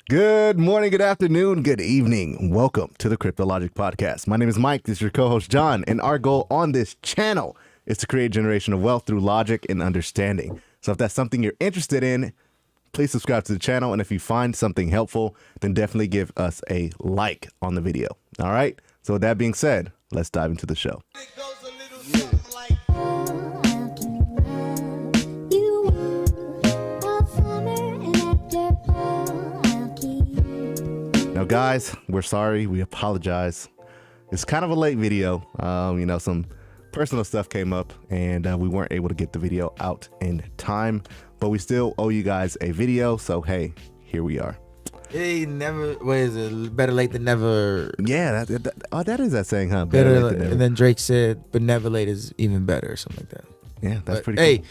Good morning, good afternoon, good evening. Welcome to the Crypto Logic Podcast. My name is Mike. This is your co-host, John. And our goal on this channel is to create generational wealth through logic and understanding. So if that's something you're interested in, please subscribe to the channel. And if you find something helpful, then definitely give us a like on the video. All right. So with that being said, let's dive into the show. It goes a little something like... Now, guys, we're sorry. We apologize. It's kind of a late video. Some personal stuff came up and we weren't able to get the video out in time, but we still owe you guys a video. So, hey, here we are. Hey, never. What is it? Better late than never. Yeah, that is that saying, huh? Better late than never. And then Drake said, "But never late is even better," or something like that. Yeah, that's pretty. Hey, cool.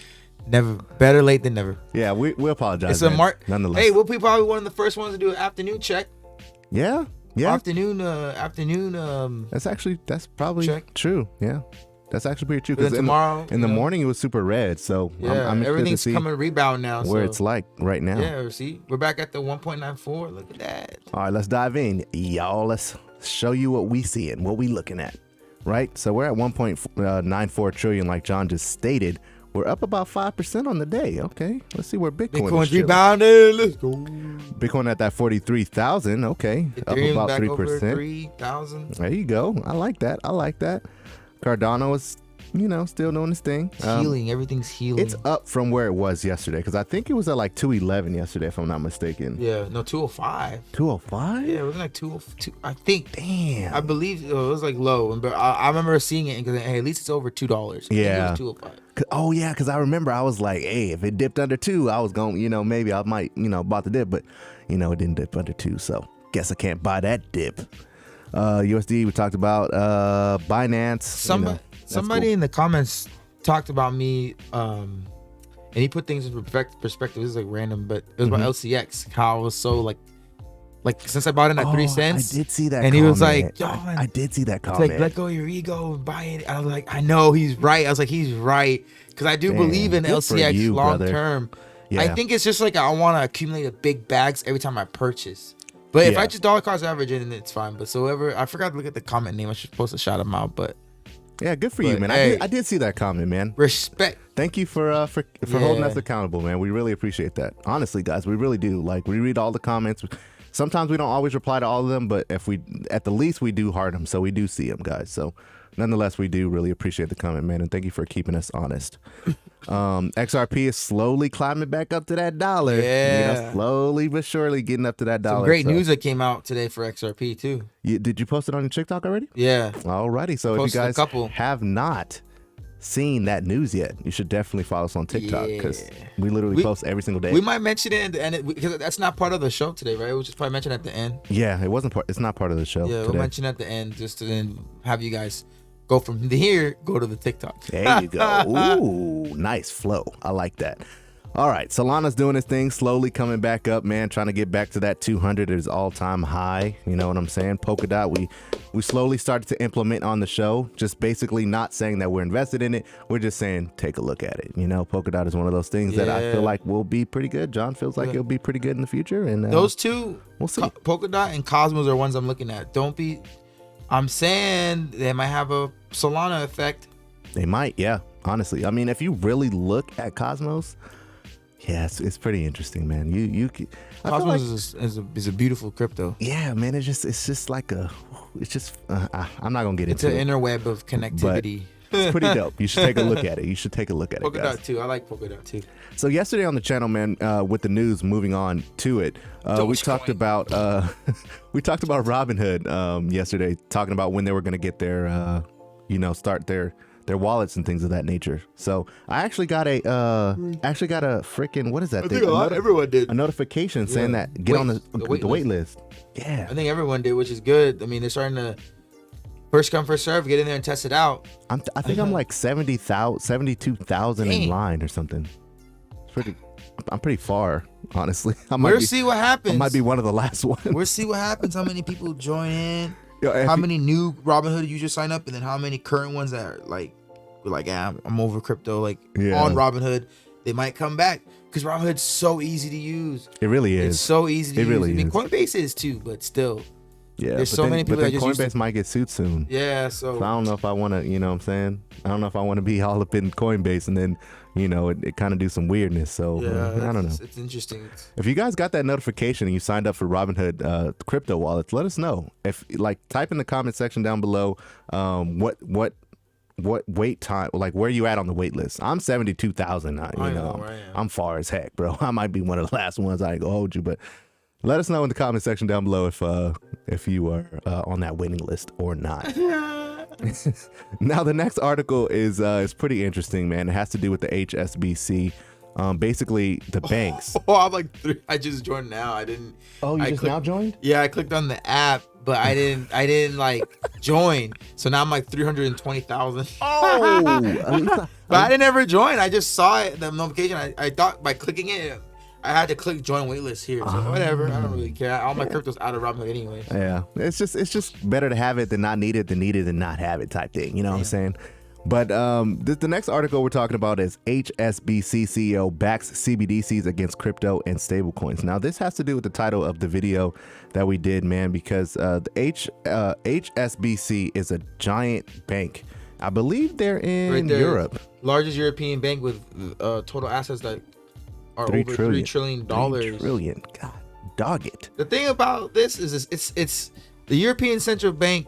never better late than never. Yeah, we apologize. It's a mark. Nonetheless. Hey, we'll be probably one of the first ones to do an afternoon check. Yeah. Afternoon. That's probably check. True. Yeah. That's actually pretty true. Because tomorrow, in the morning, it was super red. So yeah, I'm everything's to see coming rebound now. Where it's like right now. Yeah, see, we're back at the 1.94. Look at that. All right, let's dive in, y'all. Let's show you what we see and what we looking at. Right. So we're at 1.94 trillion, like John just stated. We're up about 5% on the day. Okay, let's see where Bitcoin's rebounded. Let's go. Bitcoin at that 43,000. Okay, Ethereum up about 3%. 3,000. There you go. I like that. Cardano is, still doing its thing. Healing. Everything's healing. It's up from where it was yesterday because I think it was at like 211 yesterday, if I'm not mistaken. Yeah, no, 205. 205? Yeah, it was like 202. I think. Damn. I believe it was like low, but I remember seeing it because hey, at least it's over $2. Yeah. It was 205. Oh yeah, because I remember I was like, hey, if it dipped under 2, I was going, maybe I might, bought the dip, but it didn't dip under 2, so guess I can't buy that dip. USD, we talked about Binance. Somebody cool. in the comments talked about me, and he put things in perspective. This is like random, but it was about LCX. How I was so like since I bought it at 3 cents. I did see that. And comment. He was like, I did see that it's comment. like, let go of your ego and buy it. I was like, I know he's right. I was like, he's right because I do believe in LCX long term. Yeah. I think it's just like I want to accumulate a big bags every time I purchase. But if I just dollar cost average it, then it's fine. But I forgot to look at the comment name. I should post a shout him out. But yeah, good for you, man. Hey, I did see that comment, man. Respect. Thank you for holding us accountable, man. We really appreciate that. Honestly, guys, we really do. Like, we read all the comments. Sometimes we don't always reply to all of them, but if we, at the least, we do heart them, so we do see them, guys. So, nonetheless, we do really appreciate the comment, man, and thank you for keeping us honest. XRP is slowly climbing back up to that dollar. Yeah, slowly but surely getting up to that dollar. Some great news that came out today for XRP too. Did you post it on your TikTok already? Yeah. Alrighty. So if you guys have not seen that news yet, you should definitely follow us on TikTok because we literally post every single day. We might mention it at the end because that's not part of the show today, right? We'll just probably mention it at the end. Yeah, it wasn't part. It's not part of the show. Yeah, today. We'll mention it at the end just to then have you guys go from here, go to the TikTok. There you go. Ooh, nice flow. I like that. All right, Solana's doing its thing, slowly coming back up, man, trying to get back to that 200 is all-time high. You know what I'm saying? Polkadot, we slowly started to implement on the show, just basically not saying that we're invested in it. We're just saying, take a look at it. Polkadot is one of those things that I feel like will be pretty good. John feels like it'll be pretty good in the future. And those two, we'll see. Polkadot and Cosmos are ones I'm looking at. I'm saying they might have a Solana effect. They might, yeah, honestly. I mean, if you really look at Cosmos, yeah, it's pretty interesting, man. Cosmos is a beautiful crypto. Yeah, man. I'm not gonna get into it. It's an interweb of connectivity. It's pretty dope. You should take a look at it. Polkadot too. I like Polkadot too. So yesterday on the channel, man, with the news, moving on to it, we talked about Robinhood yesterday, talking about when they were gonna get their, start their wallets and things of that nature. So I actually got a freaking, what is that thing? Everyone did a notification saying that get on the wait list. Yeah, I think everyone did, which is good. I mean, they're starting to first come first serve, get in there and test it out. I think I'm like 72,000 in line or something. I'm pretty far, honestly. We'll see what happens. I might be one of the last ones. We'll see what happens. How many people join in? How many new Robinhood users sign up, and then how many current ones that are like, I'm over crypto, on Robinhood. They might come back because Robinhood's so easy to use. It really It's is. so easy to It use. really I mean, is. Coinbase is too, but still. Yeah, There's but so then, many people but then that just Coinbase used to- might get sued soon. Yeah, So so I don't know if I want to, you know what I'm saying? I don't know if I want to be all up in Coinbase and then, you know, it kind of do some weirdness. So yeah, I don't know. It's interesting. If you guys got that notification and you signed up for Robinhood crypto wallets, let us know. If like type in the comment section down below what wait time, like where you at on the wait list. I'm 72,000. I know where I am. I'm far as heck, bro. I might be one of the last ones. I ain't gonna hold you, but let us know in the comment section down below if you are on that waiting list or not. Now the next article is pretty interesting, man. It has to do with the HSBC. Basically the banks. Oh, I'm like I just joined now. I didn't. Oh, you I just clicked- now joined? Yeah, I clicked on the app, but I didn't like join. So now I'm like 320,000. Oh, But I didn't ever join. I just saw it, the notification. I thought by clicking it, I had to click join waitlist here. So whatever. I don't really care. All my crypto's out of Robinhood anyway. yeah. It's just better to have it than not need it than need it than not have it type thing. You know what I'm saying? But the next article we're talking about is HSBC CEO backs CBDCs against crypto and stablecoins. Now, this has to do with the title of the video that we did, man, because the HSBC is a giant bank. I believe they're in Right there. Europe. Largest European bank with total assets that are $3 over trillion. $3 trillion. $3 trillion. God, dog it. The thing about this is it's the European Central Bank,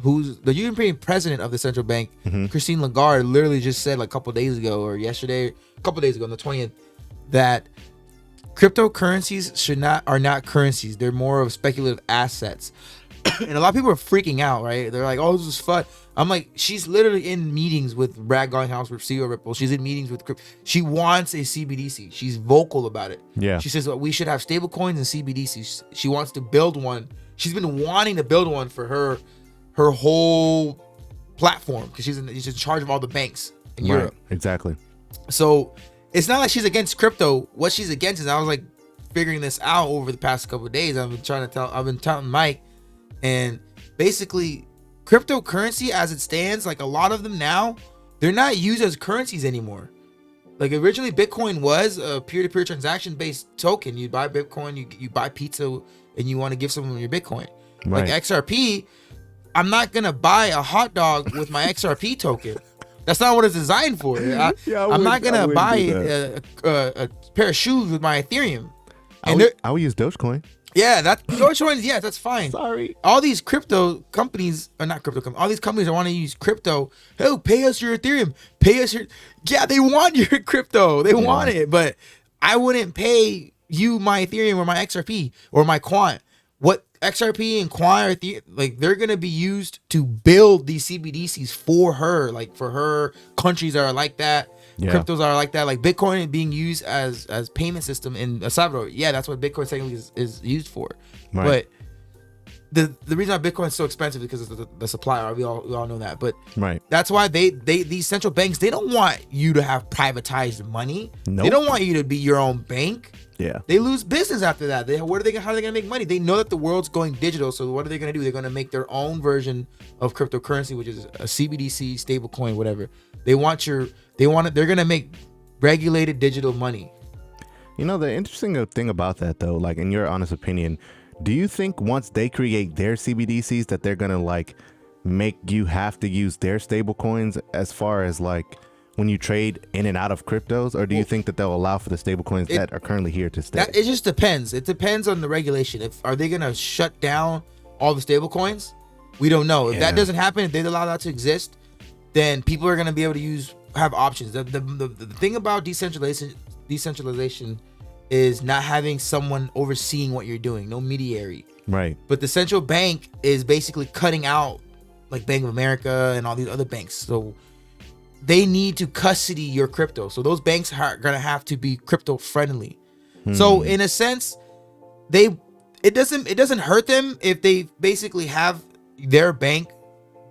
who's the European president of the central bank, Christine Lagarde, literally just said like a couple days ago or yesterday, a couple days ago on the 20th, that cryptocurrencies are not currencies. They're more of speculative assets. And a lot of people are freaking out, right? They're like, "Oh, this is fun." I'm like, she's literally in meetings with Brad Garlinghouse, with CEO Ripple. She's in meetings with crypto. She wants a CBDC. She's vocal about it. Yeah. She says, well, we should have stable coins and CBDCs. She wants to build one. She's been wanting to build one for her whole platform because she's in charge of all the banks in Europe. Exactly. So it's not like she's against crypto. What she's against is, I was like figuring this out over the past couple of days. I've been telling Mike, and basically cryptocurrency as it stands, like a lot of them now, they're not used as currencies anymore. Like originally Bitcoin was a peer-to-peer transaction based token. You buy Bitcoin, you buy pizza, and you want to give someone your Bitcoin. Right. Like XRP, I'm not gonna buy a hot dog with my XRP token. That's not what it's designed for. I'm not gonna buy a pair of shoes with my Ethereum. I would use Dogecoin. Yeah, that's Dogecoin. Yeah, that's fine. Sorry. All these crypto companies, or not crypto companies, all these companies that want to use crypto. Oh, pay us your Ethereum. Pay us your. Yeah, they want your crypto. They want it, but I wouldn't pay you my Ethereum or my XRP or my Quant. What XRP and Quant are like, they're gonna be used to build these CBDCs for her, like for her countries that are like that. Yeah. Cryptos are like that, like Bitcoin being used as payment system in El Salvador. Yeah, that's what Bitcoin technically is used for. Right. But the reason why Bitcoin is so expensive is because of the supply. We all know that. But Right. that's why these central banks, they don't want you to have privatized money. Nope. They don't want you to be your own bank. Yeah. They lose business after that. How are they gonna make money? They know that the world's going digital. So what are they gonna do? They're gonna make their own version of cryptocurrency, which is a CBDC, stablecoin, whatever. They're gonna make regulated digital money. You know, the interesting thing about that, though, like in your honest opinion, do you think once they create their CBDCs that they're gonna like make you have to use their stable coins as far as like when you trade in and out of cryptos, or do you think that they'll allow for the stable coins that are currently here to stay? It just depends. It depends on the regulation. Are they gonna shut down all the stable coins? We don't know. If that doesn't happen, if they allow that to exist, then people are gonna be able to have options. The thing about decentralization is not having someone overseeing what you're doing, no mediary. Right. But the central bank is basically cutting out like Bank of America and all these other banks. So they need to custody your crypto. So those banks are gonna have to be crypto friendly. So in a sense, it doesn't hurt them if they basically have their bank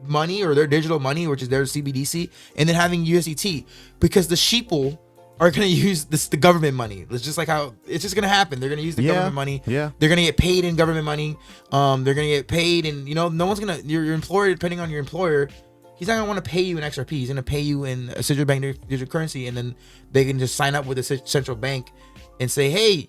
money or their digital money, which is their CBDC, and then having USDT, because the sheeple are going to use the government money. It's just like how it's just going to happen. They're going to use the government money. Yeah. They're going to get paid in government money. They're going to get paid, and no one's going to, your employer, depending on your employer, he's not gonna want to pay you in XRP. He's gonna pay you in a central bank digital currency, and then they can just sign up with the central bank and say, hey,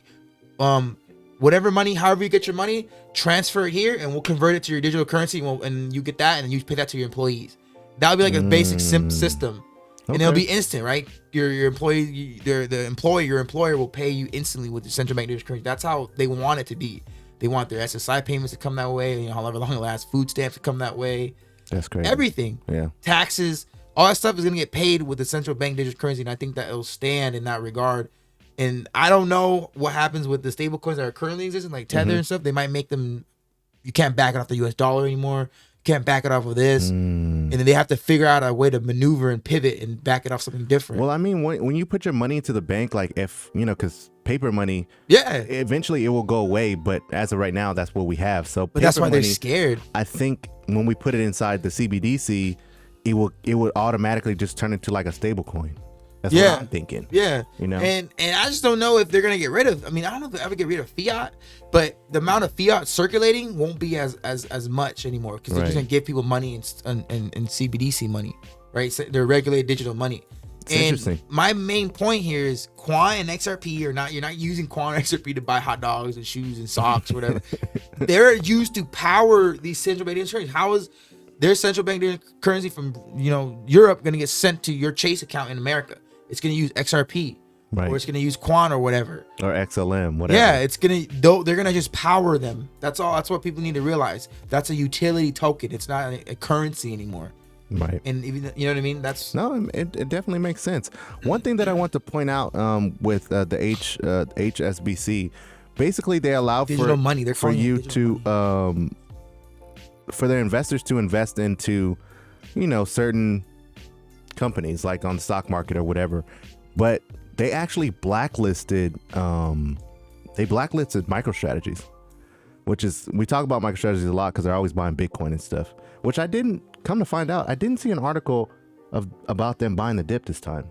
whatever money, however you get your money, transfer it here, and we'll convert it to your digital currency, and you get that, and then you pay that to your employees. That would be like a basic system, and it'll be instant, right? Your employee, the employer, your employer will pay you instantly with the central bank digital currency. That's how they want it to be. They want their SSI payments to come that way, however long it lasts, food stamps to come that way. That's crazy. Everything, taxes, all that stuff is gonna get paid with the central bank digital currency, and I think that it'll stand in that regard. And I don't know what happens with the stable coins that are currently existing, like Tether and stuff. They might make them, you can't back it off the US dollar anymore. You can't back it off of this. And then they have to figure out a way to maneuver and pivot and back it off something different. Well, I mean, when you put your money into the bank, like if, because paper money, eventually it will go away. But as of right now, that's what we have. So but that's why they're scared. I think when we put it inside the CBDC, it would automatically just turn into like a stable coin. That's what I'm thinking. Yeah. And I just don't know if they're gonna get rid of. I mean, I don't know if they ever get rid of fiat, but the amount of fiat circulating won't be as much anymore because they're just gonna give people money and CBDC money, right? So they're regulated digital money. It's interesting. My main point here is QUANT and XRP are not. You're not using QUANT or XRP to buy hot dogs and shoes and socks or whatever. They're used to power these central bank currencies. How is their central bank currency from Europe gonna get sent to your Chase account in America? It's going to use XRP, or it's going to use QUANT or whatever, or XLM, whatever. Yeah, it's going to. They're going to just power them. That's all. That's what people need to realize. That's a utility token. It's not a currency anymore. Right. And even you know what I mean. That's it definitely makes sense. One thing that I want to point out with the HSBC, basically they allow digital money. They're for you to for their investors to invest into certain companies like on the stock market or whatever, but they actually blacklisted MicroStrategies, which is, we talk about MicroStrategies a lot because they're always buying Bitcoin and stuff, which I didn't come to find out. I didn't see an article about them buying the dip this time.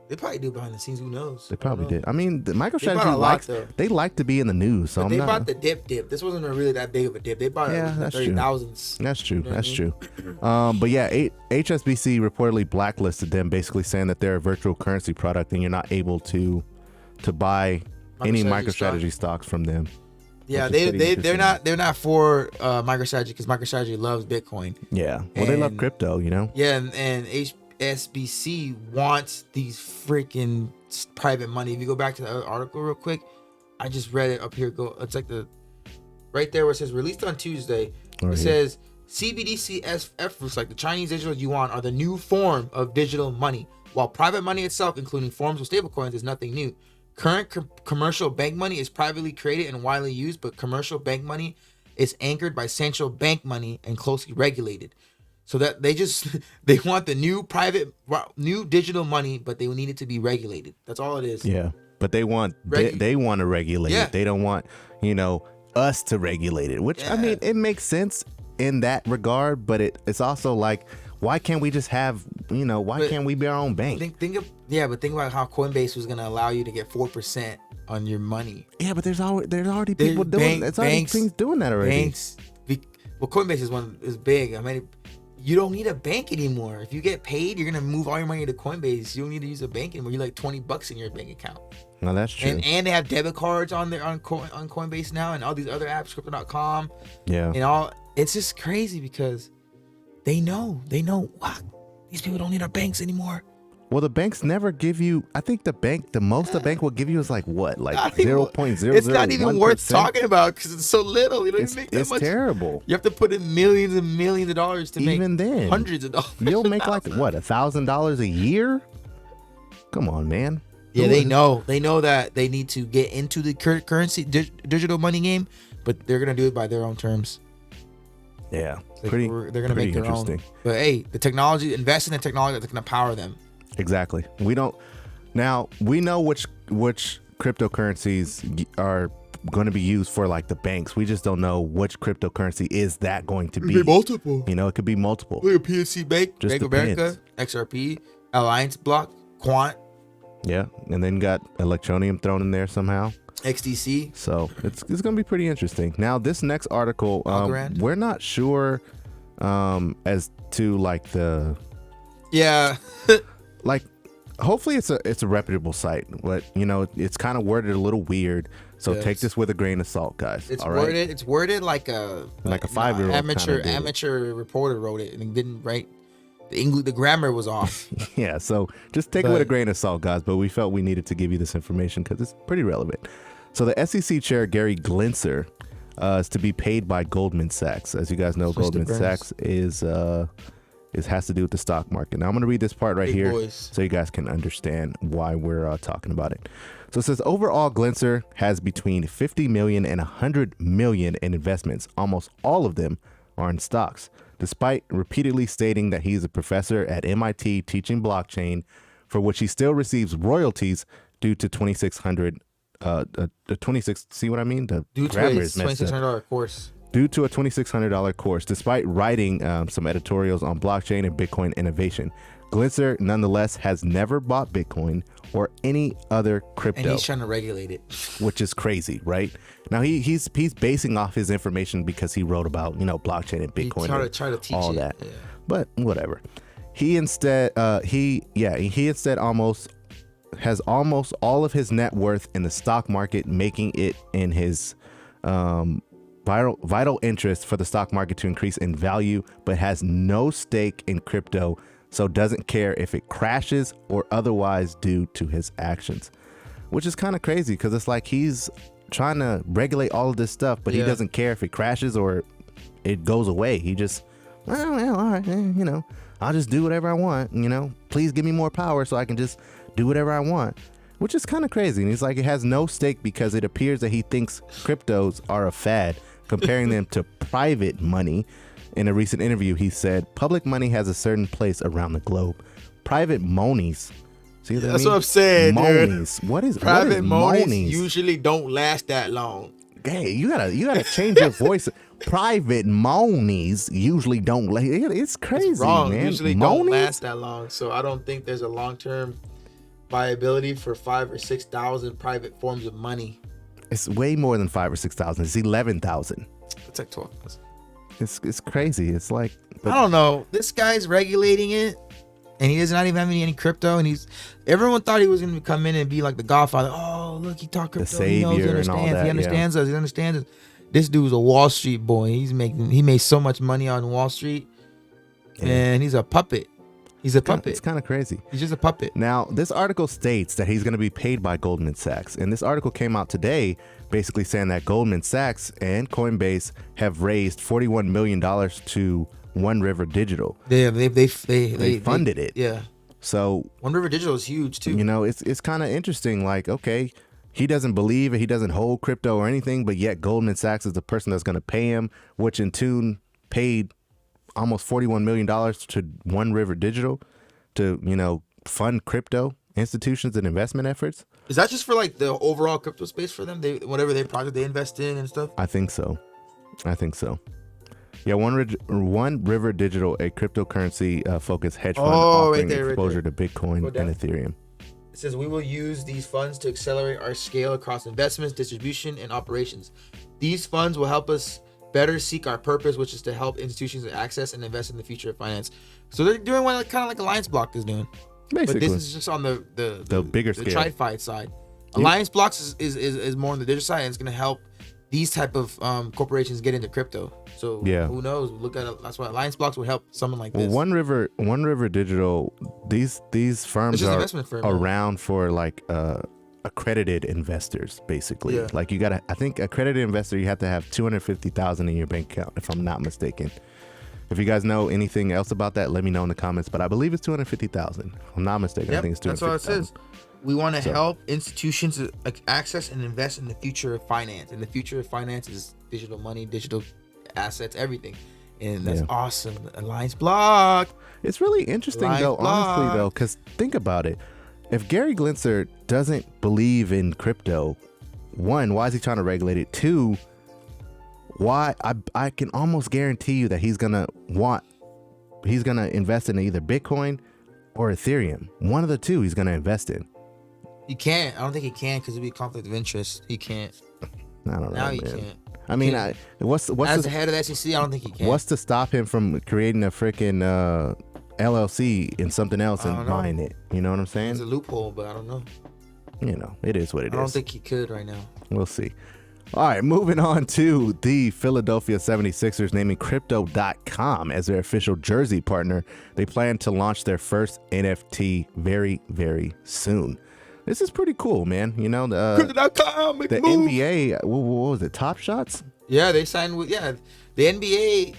They probably do behind the scenes. Who knows? They probably did. I mean, the MicroStrategy like to be in the news. So they bought the dip. This wasn't really that big of a dip. They bought it in the 30,000s. That's true. That's true. But yeah, HSBC reportedly blacklisted them, basically saying that they're a virtual currency product and you're not able to buy any MicroStrategy stocks from them. Yeah, they're not for MicroStrategy because MicroStrategy loves Bitcoin. Yeah, well, they love crypto, Yeah, and SBC wants these freaking private money. If you go back to the other article real quick, I just read it up here. It's like right there where it says released on Tuesday. It says CBDC looks like the Chinese digital yuan are the new form of digital money, while private money itself, including forms of stablecoins, is nothing new. Current commercial bank money is privately created and widely used, but commercial bank money is anchored by central bank money and closely regulated. So that they want the new digital money, but they need it to be regulated. That's all it is. Yeah, but they want they want to regulate it. They don't want us to regulate it. Which I mean, it makes sense in that regard, but it's also like, why can't we just have why can't we be our own bank? Think about how Coinbase was going to allow you to get 4% on your money. Yeah, but there's already people doing that. There's already things doing that already. Banks, well, Coinbase is big. I mean, you don't need a bank anymore. If you get paid, you're gonna move all your money to Coinbase. You don't need to use a bank anymore. You're like $20 in your bank account. No, that's true. And they have debit cards on Coinbase now, and all these other apps, Crypto.com. Yeah. And all. It's just crazy because they know. Wow, these people don't need our banks anymore. Well, the banks never give you. I think the most the bank will give you is like what, like 0.00. It's not even worth talking about because it's so little. You don't even make that much. It's terrible. You have to put in millions and millions of dollars to make hundreds of dollars. You'll make like what, $1,000 a year? Come on, man. Yeah, they know that they need to get into the currency digital money game, but they're gonna do it by their own terms. Yeah, they're gonna make their own. But hey, the technology, invest in the technology that's gonna power them. Exactly. We know which cryptocurrencies are going to be used for like the banks. We just don't know which cryptocurrency is that going to be. It could be multiple. It could be multiple. Like a PNC Bank, Bank of America, XRP, Alliance Block, QUANT. Yeah, and then got Electronium thrown in there somehow. XDC. So it's going to be pretty interesting. Now, this next article, we're not sure as to like the Yeah. like hopefully it's a reputable site, but it's kind of worded a little weird, so Yes. take this with a grain of salt, guys. It's all right, worded. It's worded like a 5-year-old amateur reporter wrote it and didn't write the grammar was off. Yeah, so just take it with a grain of salt, guys, but we felt we needed to give you this information because it's pretty relevant. So the SEC chair Gary Gensler is to be paid by Goldman Sachs. As you guys know, Goldman Sachs is has to do with the stock market. Now I'm going to read this part right here so you guys can understand why we're talking about it. So it says overall Gensler has between 50 million and 100 million in investments. Almost all of them are in stocks, despite repeatedly stating that he's a professor at MIT teaching blockchain, for which he still receives royalties due to $2,600. The 26. See what I mean? The grammar is messed up. $2,600 course. Due to a $2,600 course, despite writing some editorials on blockchain and Bitcoin innovation. Gensler, nonetheless, has never bought Bitcoin or any other crypto. And he's trying to regulate it. Which is crazy, right? Now, he's basing off his information because he wrote about, blockchain and Bitcoin and try to teach all it. that. Yeah. But whatever. He instead has almost all of his net worth in the stock market, making it in his vital interest for the stock market to increase in value, but has no stake in crypto, so doesn't care if it crashes or otherwise due to his actions, which is kind of crazy because it's like he's trying to regulate all of this stuff, but he doesn't care if it crashes or it goes away. He just, well, all right, I'll just do whatever I want, please give me more power so I can just do whatever I want, which is kind of crazy. And he's like, it has no stake because it appears that he thinks cryptos are a fad, comparing them to private money. In a recent interview, he said, public money has a certain place around the globe. Private monies. See That's what I'm saying, monies. Dude. What is private monies? Monies? Usually don't last that long. Hey, you gotta change your voice. Private monies usually don't. It's crazy, It's wrong. man. Usually monies? don't last that long. So I don't think there's a long-term viability for 5,000 or 6,000 private forms of money. It's way more than 5,000 or 6,000. It's 11,000. It's like 12. It's crazy. It's like, I don't know. This guy's regulating it, and he does not even have any crypto. And everyone thought he was going to come in and be like the Godfather. Oh, look, he taught crypto. The savior, he and all that. He understands us. He understands us. This dude's a Wall Street boy. He made so much money on Wall Street, and he's a puppet. He's a puppet. It's kind of crazy. He's just a puppet. Now, this article states that he's going to be paid by Goldman Sachs. And this article came out today basically saying that Goldman Sachs and Coinbase have raised $41 million to One River Digital. They funded it. Yeah. So One River Digital is huge too. It's kind of interesting. Like, okay, he doesn't believe it. He doesn't hold crypto or anything, but yet Goldman Sachs is the person that's going to pay him, which in turn paid almost $41 million to One River Digital to, fund crypto institutions and investment efforts. Is that just for like the overall crypto space for them? Whatever their project they invest in and stuff? I think so. Yeah, One River Digital, a cryptocurrency focused hedge fund offering exposure to Bitcoin and Ethereum. It says, we will use these funds to accelerate our scale across investments, distribution, and operations. These funds will help us better seek our purpose, which is to help institutions access and invest in the future of finance. So they're doing what kind of like Alliance Block is doing. Basically. But this is just on the bigger scale. The TradFi side. Alliance Blocks is more on the digital side, and it's going to help these type of corporations get into crypto. So who knows? That's why Alliance Blocks would help someone like this. One River Digital, these firms are around for like accredited investors, basically. Yeah. Like I think accredited investor, you have to have 250,000 in your bank account, if I'm not mistaken. If you guys know anything else about that, let me know in the comments. But I believe it's 250,000. I'm not mistaken. I think it's 250,000. That's what it says. We want to help institutions access and invest in the future of finance. And the future of finance is digital money, digital assets, everything. And that's awesome. Alliance Block. It's really interesting honestly, though, because think about it. If Gary Gensler doesn't believe in crypto, one, why is he trying to regulate it? Two, why I can almost guarantee you that he's gonna invest in either Bitcoin or Ethereum. One of the two he's gonna invest in. He can't. I don't think he can because it'd be a conflict of interest. He can't. I don't know. Now he man. can't. I mean, what's As the, the head of the SEC, I don't think he can. what's to stop him from creating a freaking LLC in something else I and don't know. buying it? You know what I'm It's saying? a loophole, but I don't know. You know, it is what it is. I don't think he could right now. We'll see. All right, moving on to the Philadelphia 76ers naming Crypto.com as their official jersey partner. They plan to launch their first NFT very, very soon. This is pretty cool, man. You know, Crypto.com, the NBA, what was it, Top Shots? Yeah, they signed with, the NBA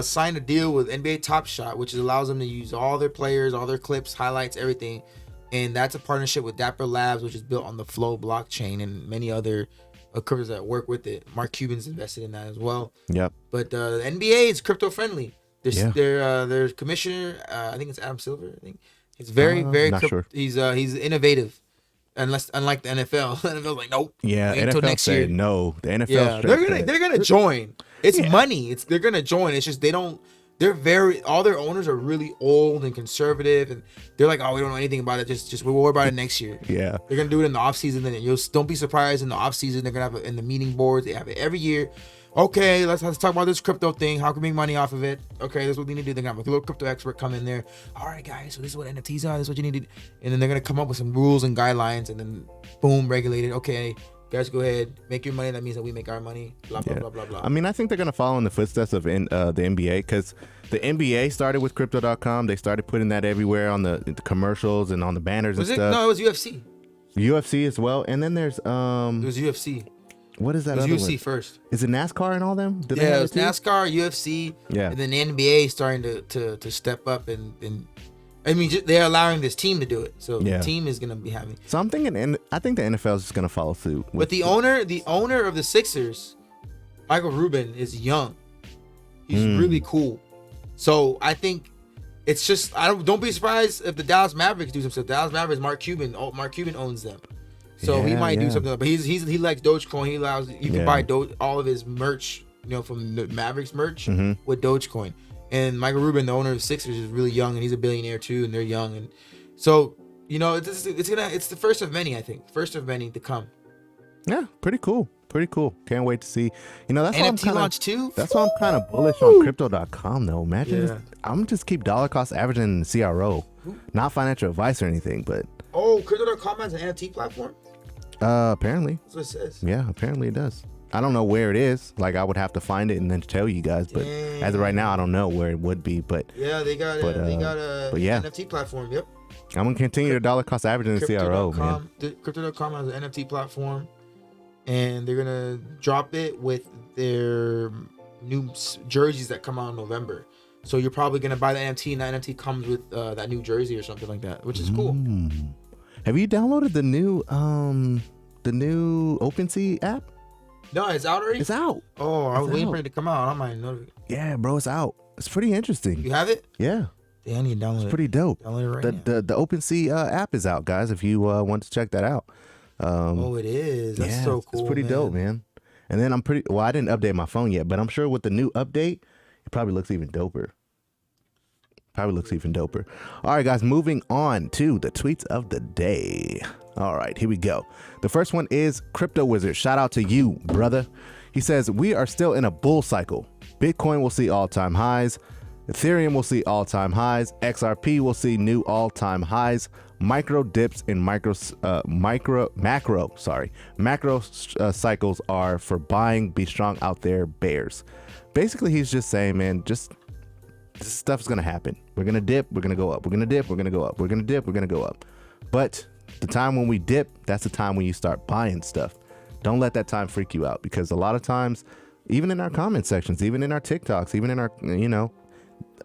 signed a deal with NBA Top Shot, which allows them to use all their players, all their clips, highlights, everything. And that's a partnership with Dapper Labs, which is built on the Flow blockchain and many other cryptos that work with it. Mark Cuban's invested in that as well. Yep. But the NBA is crypto friendly. Yeah. Their commissioner, I think it's Adam Silver. I think he's very not sure. He's innovative. Unlike the NFL, the NFL's like nope. Yeah, wait until NFL next said year. no. The NFL Yeah, they're gonna join. It's money. They're gonna join. It's just they don't. They're all their owners are really old and conservative, and they're like, oh, we don't know anything about it. Just we'll worry about it next year. Yeah, they're gonna do it in the off season, and you'll don't be surprised in the off season. They're gonna have it in the meeting boards. They have it every year. Okay, let's talk about this crypto thing. How can we make money off of it? Okay, that's what we need to do. They're gonna have a little crypto expert come in there. All right, guys, so this is what NFTs are. This is what you need to do. And then they're gonna come up with some rules and guidelines, and then boom, regulated. Okay, guys, go ahead, make your money. That means that we make our money. Blah blah blah blah blah. I mean, I think they're gonna follow in the footsteps of the NBA because the NBA started with Crypto.com. They started putting that everywhere on the commercials and on the banners Was and it? stuff. No, it was UFC. UFC as well, and then there's It was UFC. what is that? It was other UFC one? first. Is it NASCAR and all them? Do they Yeah, have it was too? NASCAR, UFC, Yeah. and then the NBA starting to step up and I mean they're allowing this team to do it, so Yeah. the team is gonna be having. So I'm thinking, and I think the NFL is just gonna follow suit. But the owner of the Sixers, Michael Rubin, is young. He's really cool, so I think it's just don't be surprised if the Dallas Mavericks do something. Dallas Mavericks, Mark Cuban owns them. So he might do something, but he likes Dogecoin. He allows you can buy all of his merch, from the Mavericks merch with Dogecoin. And Michael Rubin, the owner of the Sixers, is really young, and he's a billionaire too, and they're young, and so it's the first of many, I think, first of many to come. Yeah, pretty cool. Can't wait to see. That's why NFT launch too. That's why I'm kind of bullish on Crypto.com though. Imagine I'm just keep dollar cost averaging CRO, not financial advice or anything, but Crypto.com has an NFT platform. Apparently. That's what it says. Yeah, apparently it does. I don't know where it is. Like, I would have to find it and then tell you guys. But as of right now, I don't know where it would be. But yeah, they got a NFT platform. Yep. I'm gonna continue to dollar cost averaging the CRO, man. Crypto.com has an NFT platform, and they're gonna drop it with their new jerseys that come out in November. So you're probably gonna buy the NFT, and that NFT comes with that new jersey or something like that, which is cool. Have you downloaded the new OpenSea app? No, it's out already. It's out. Oh, I was It's waiting out. for it to come out. I might know. Yeah, bro, it's out. It's pretty interesting. You have it? Yeah, Yeah, I need to download it. pretty dope. Download it right now. The OpenSea app is out, guys. If you want to check that out. It is. That's so cool. It's pretty dope, man. And then I didn't update my phone yet, but I'm sure with the new update, it probably looks even doper. All right, guys, moving on to the tweets of the day. All right, here we go. The first one is Crypto Wizard. Shout out to you, brother. He says, we are still in a bull cycle. Bitcoin will see all-time highs. Ethereum will see all-time highs. XRP will see new all-time highs. Micro dips and macro cycles are for buying. Be strong out there, bears. Basically, he's just saying, man, just this stuff's gonna happen. We're gonna dip, we're gonna go up. We're gonna dip, we're gonna go up. We're gonna dip, we're gonna go up. But the time when we dip, that's the time when you start buying stuff. Don't let that time freak you out, because a lot of times, even in our comment sections, even in our TikToks, even in our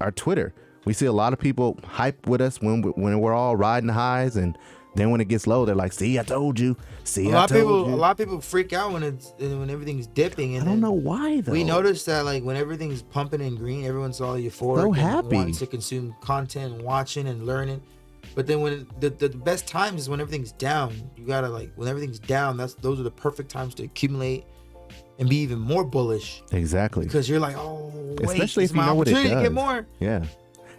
our Twitter, we see a lot of people hype with us when we're all riding the highs, and then when it gets low, they're like, "See, I told you." See, I told you. A lot of people freak out when everything's dipping. And I don't know why though. We noticed that when everything's pumping in green, everyone's all euphoric, so and happy, wants to consume content, and watching and learning. But then when the best times is when everything's down. You gotta when everything's down. Those are the perfect times to accumulate and be even more bullish. Exactly. Because you're like, oh, wait, especially if you know what it does. To get more. Yeah.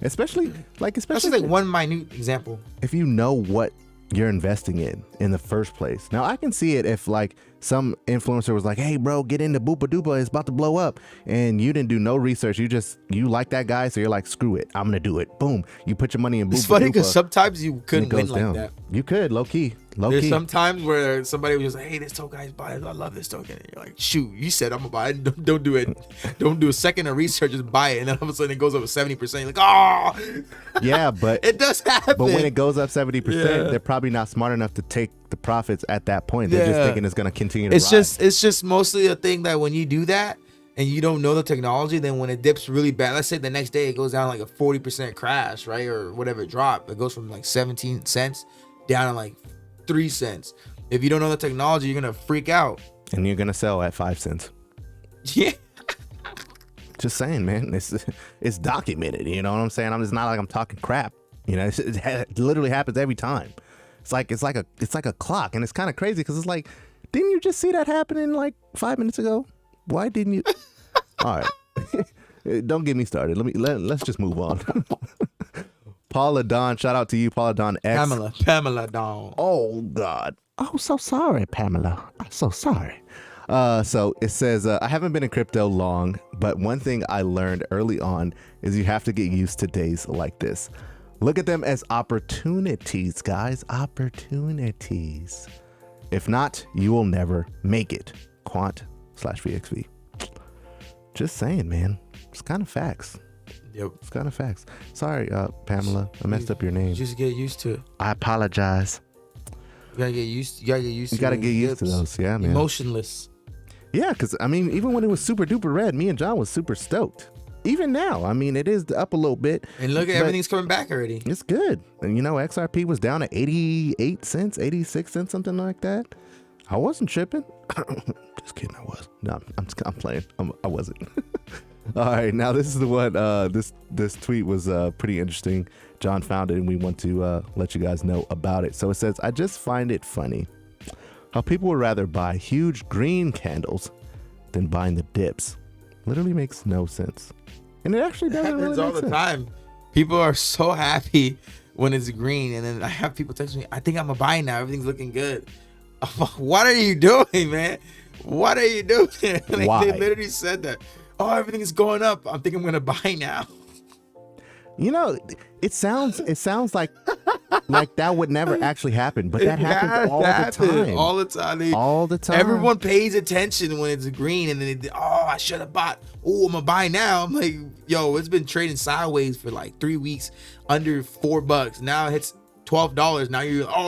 Especially That's just one minute example. If you know what you're investing in the first place. Now I can see it if some influencer was like, hey bro, get into Boopa Doopa, it's about to blow up, and you didn't do no research, you like that guy, so you're like, screw it, I'm gonna do it. Boom, you put your money in Boopa It's funny because Doopa, sometimes you and it couldn't win goes like down. that. You could low key. There's some times where somebody was just like, hey, this token guy's buying, I love this token. And you're like, shoot, you said I'm gonna buy it. Don't do it. Don't do a second of research, just buy it. And then all of a sudden it goes up 70%. You're like, oh, Yeah, but it does happen. But when it goes up 70%, Yeah. they're probably not smart enough to take the profits at that point. They're just Yeah. thinking it's going to continue to it's rise. just mostly a thing that when you do that and you don't know the technology, then when it dips really bad, let's say the next day it goes down like a 40% crash, right? Or whatever drop. It goes from like 17 cents down to like 3 cents. If you don't know the technology, you're going to freak out. And you're going to sell at 5 cents. Yeah. Just saying, man. It's documented. You know what I'm saying? It's not like I'm talking crap. You know, it literally happens every time. It's like a clock, and it's kind of crazy because it's like, didn't you just see that happening like 5 minutes ago? Why didn't you? All right, don't get me started. Let's just move on. Paula Dawn, shout out to you, Paula Dawn X. Pamela Dawn. Oh God. Oh, so sorry, Pamela. I'm so sorry. So it says, I haven't been in crypto long, but one thing I learned early on is you have to get used to days like this. Look at them as opportunities, guys. Opportunities. If not, you will never make it. QUANT/VXV. Just saying, man. It's kind of facts. Yep. It's kind of facts. Sorry, Pamela. I messed up your name. Just get used to it. I apologize. You gotta get used. You gotta get used. You gotta get used to those. Yeah, man. Emotionless. Yeah, because I mean, even when it was super duper red, me and John was super stoked. Even now, I mean, it is up a little bit. And look at but everything's coming back already. It's good. And you know, XRP was down at 88 cents, 86 cents, something like that. I wasn't tripping. Just kidding, I was. No, I'm playing. I wasn't. All right, now this is the one. This tweet was pretty interesting. John found it, and we want to let you guys know about it. So it says, I just find it funny how people would rather buy huge green candles than buying the dips. Literally makes no sense. And it actually doesn't Happens really all make the sense. time. People are so happy when it's green, and then I have people text me, I think I'm gonna buy now. Everything's looking good. What are you doing, man? What are you doing? Like, Why? they literally said that. Oh, everything is going up. I think I'm gonna buy now. You know, it sounds like that would never actually happen, but that happens all the time. All the time. All the time. Everyone pays attention when it's green, and then I should have bought. Oh, I'm gonna buy now. I'm like, yo, it's been trading sideways for like 3 weeks, under $4. Now it hits $12. Now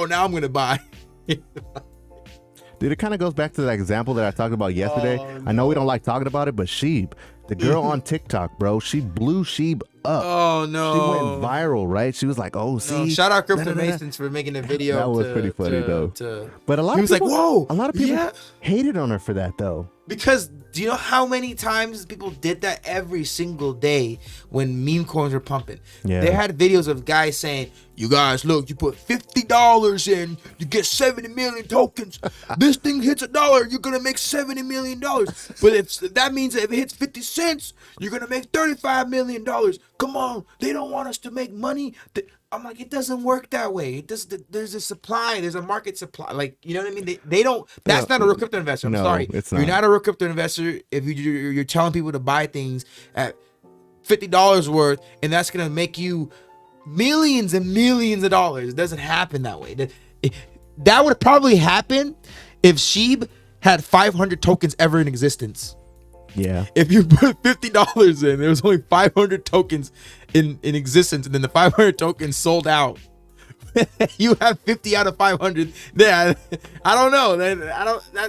now I'm gonna buy. Dude, it kind of goes back to that example that I talked about yesterday. Oh, I know we don't like talking about it, but Sheeb, the girl on TikTok, bro, she blew Sheeb up. Oh no, She went viral, right? She was like, "Oh, see." No, shout out Crypto da-da-da-da. Masons for making a video. That was pretty funny, though. But a lot He of was like, people, "Whoa!" a lot of people Yeah. hated on her for that, though. Because do you know how many times people did that every single day when meme coins were pumping? Yeah. They had videos of guys saying, "You guys, look, you put $50 in, you get 70 million tokens. This thing hits $1, you're gonna make $70 million. But if that means that if it hits 50 cents, you're gonna make $35 million. Come on, they don't want us to make money." I'm like, it doesn't work that way. It does. There's a supply. There's a market supply. Like, you know what I mean? They don't. That's not a real crypto investor. I'm No, sorry. it's You're not. not a real crypto investor if you're telling people to buy things at $50 worth, and that's gonna make you millions and millions of dollars. It doesn't happen that way. That would probably happen if Sheeb had 500 tokens ever in existence. Yeah. If you put $50 in, there was only 500 tokens in existence, and then the 500 tokens sold out. You have 50 out of 500. Yeah, I don't know.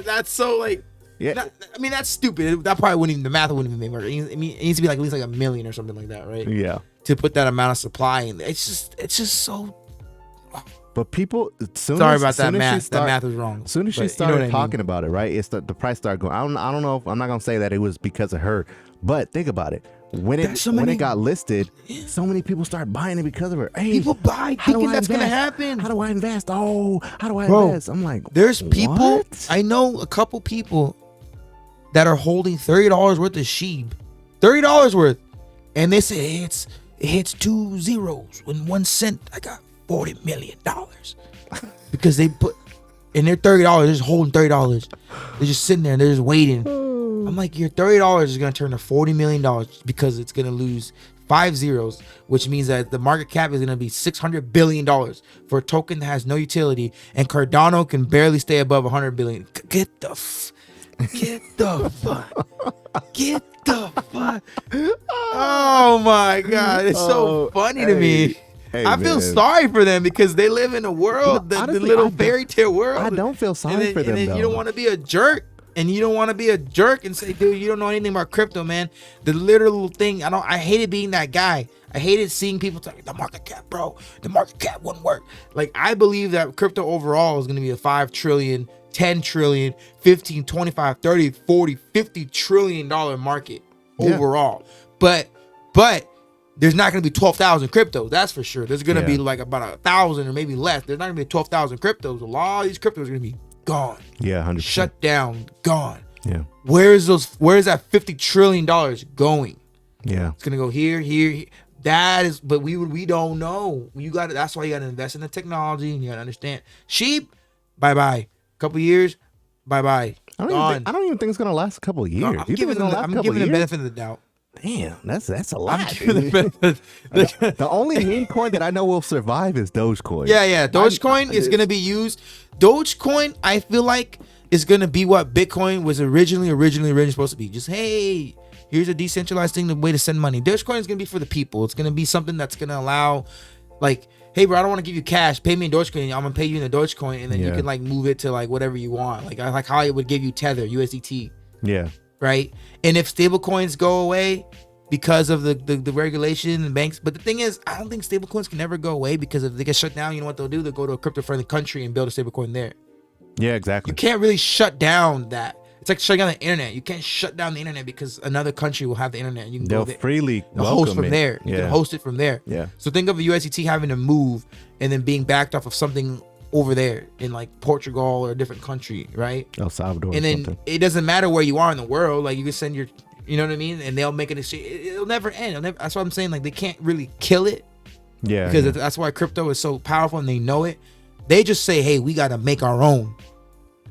That's so like. Yeah. I mean, that's stupid. That probably wouldn't even. The math wouldn't even make work. It needs to be like at least like 1 million or something like that, right? Yeah. To put that amount of supply in, it's just so. But people, Sorry about that math. That math was wrong. As soon as she But you know started what I mean. talking about it, right? It's the price started going. I don't know if I'm not gonna say that it was because of her, but think about it. When it got listed, so many people started buying it because of her. Hey, People buy how do thinking I that's gonna invest? happen. How do I invest? Oh, how do I Bro, invest? I'm like, There's people. what? I know a couple people that are holding $30 worth of Sheeb, $30 worth, and they say it hits 2 zeros. When 1 cent, I got $40 million because they put and they're $30. They're just holding $30. They're just sitting there and they're just waiting. I'm like, your $30 is gonna turn to $40 million because it's gonna lose 5 zeros, which means that the market cap is gonna be $600 billion for a token that has no utility, and Cardano can barely stay above 100 billion. Get the fuck. Oh my God, it's so funny to me. Hey, I feel man. sorry for them because they live in a world, the Honestly, little I don't- fairy tale world. I don't feel sorry And then- for them and then though. you don't want to be a jerk. And you don't want to be a jerk and say, dude, you don't know anything about crypto, man. The literal thing, I hated being that guy. I hated seeing people talking, the market cap, bro. The market cap wouldn't work. Like, I believe that crypto overall is going to be a 5 trillion, 10 trillion, 15, 25, 30, 40, 50 trillion dollar market overall. But there's not going to be 12,000 cryptos. That's for sure. There's going to be like about 1,000 or maybe less. There's not going to be 12,000 cryptos. A lot of these cryptos are going to be gone. Yeah, 100%. Shut down, gone. Yeah. Where's that $50 trillion going? Yeah. It's gonna go here. That is, but we don't know. That's why you gotta invest in the technology and you gotta understand. Sheep, bye. Couple years, bye. I don't even think it's gonna last a couple of years. I'm You think giving it's gonna last a couple of the years? benefit of the doubt. Damn, that's a lot. I'm giving the dude. benefit. The only meme coin that I know will survive is Dogecoin. Yeah. Dogecoin is gonna be used. Dogecoin, I feel like, is gonna be what Bitcoin was originally supposed to be. Just, hey, here's a decentralized thing, the way to send money. Dogecoin is gonna be for the people. It's gonna be something that's gonna allow, like, hey, bro, I don't want to give you cash. Pay me in Dogecoin. I'm gonna pay you in the Dogecoin, and then you can like move it to like whatever you want. Like how it would give you Tether, USDT. Yeah. Right. And if stable coins go away because of the regulation and banks, but the thing is, I don't think stable coins can ever go away, because if they get shut down, you know what they'll do? They'll go to a crypto friendly country and build a stable coin there. Yeah, exactly. You can't really shut down that. It's like shutting down the internet. You can't shut down the internet because another country will have the internet and you can They'll go there. freely They'll host welcome from it. there. You can host it from there. Yeah. So think of a USDT having to move and then being backed off of something over there in like Portugal or a different country, right? El Salvador. And or then something. it doesn't matter where you are in the world. Like you can send your, you know what I mean? And they'll make an exchange. It'll never end. That's what I'm saying. Like they can't really kill it, Yeah. because yeah. that's why crypto is so powerful and they know it. They just say, hey, we got to make our own,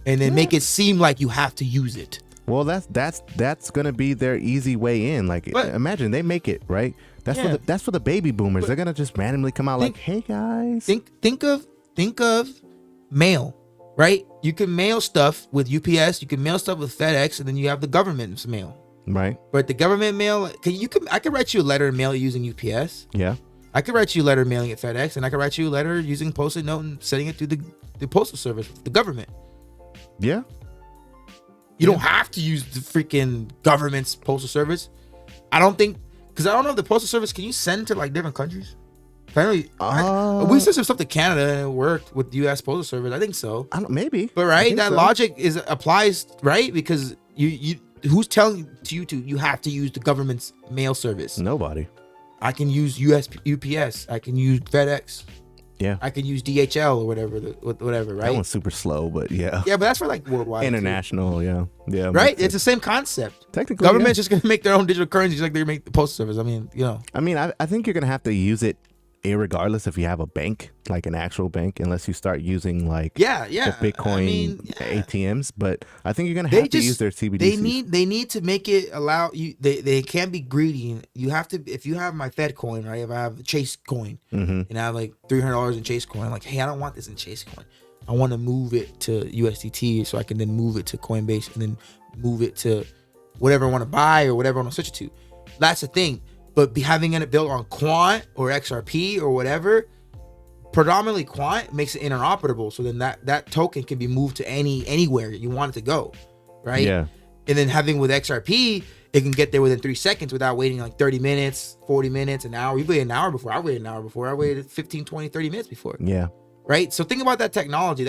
and then make it seem like you have to use it. Well, that's gonna be their easy way in. Like, But- imagine they make it right. That's for the baby boomers. They're gonna just randomly come out like, "Hey guys." Think of mail, right? You can mail stuff with UPS, you can mail stuff with FedEx, and then you have the government's mail. Right. But the government mail, I could write you a letter and mail it using UPS. Yeah. I could write you a letter mailing it FedEx, and I could write you a letter using Post-it note and sending it through the postal service, the government. Yeah. You don't have to use the freaking government's postal service. I don't think, because I don't know if the postal service, can you send to like different countries? Apparently, we sent some stuff to Canada and it worked with the U.S. Postal Service. I think so. I don't. Maybe. But I right, think that so. logic applies, right? Because you who's telling you have to use the government's mail service? Nobody. I can use UPS. I can use FedEx. Yeah. I can use DHL or whatever, right? That one's super slow, but yeah. Yeah, but that's for like worldwide. International. Yeah. Yeah. Right? makes It's the sense. same concept. Technically, Government's yeah. just gonna make their own digital currency just like they make the postal service. I mean, I mean, I think you're gonna have to use it irregardless if you have a bank, like an actual bank, unless you start using like the Bitcoin ATMs. But I think you're gonna have to use their CBDCs. They need to make it allow you. They can't be greedy. You have to. If you have my Fed coin, right? If I have Chase coin, and I have like $300 in Chase coin, I'm like, hey, I don't want this in Chase coin. I want to move it to USDT so I can then move it to Coinbase and then move it to whatever I want to buy or whatever I want to switch it to. That's the thing. But having it built on QUANT or XRP or whatever, predominantly QUANT makes it interoperable. So then that token can be moved to anywhere you want it to go, right? Yeah. And then having with XRP, it can get there within 3 seconds without waiting like 30 minutes, 40 minutes, an hour. You waited an hour before. I waited an hour before. I waited 15, 20, 30 minutes before. Yeah. Right? So think about that technology.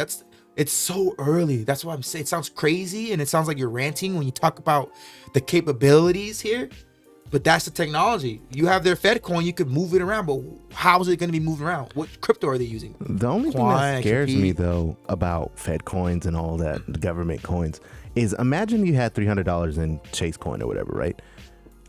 It's so early. That's why I'm saying it sounds crazy and it sounds like you're ranting when you talk about the capabilities here. But that's the technology. You have their Fed coin, you could move it around, but how is it going to be moved around? What crypto are they using? The only thing that scares me though about Fed coins and all that, the government coins, is imagine you had $300 in Chase coin or whatever, right?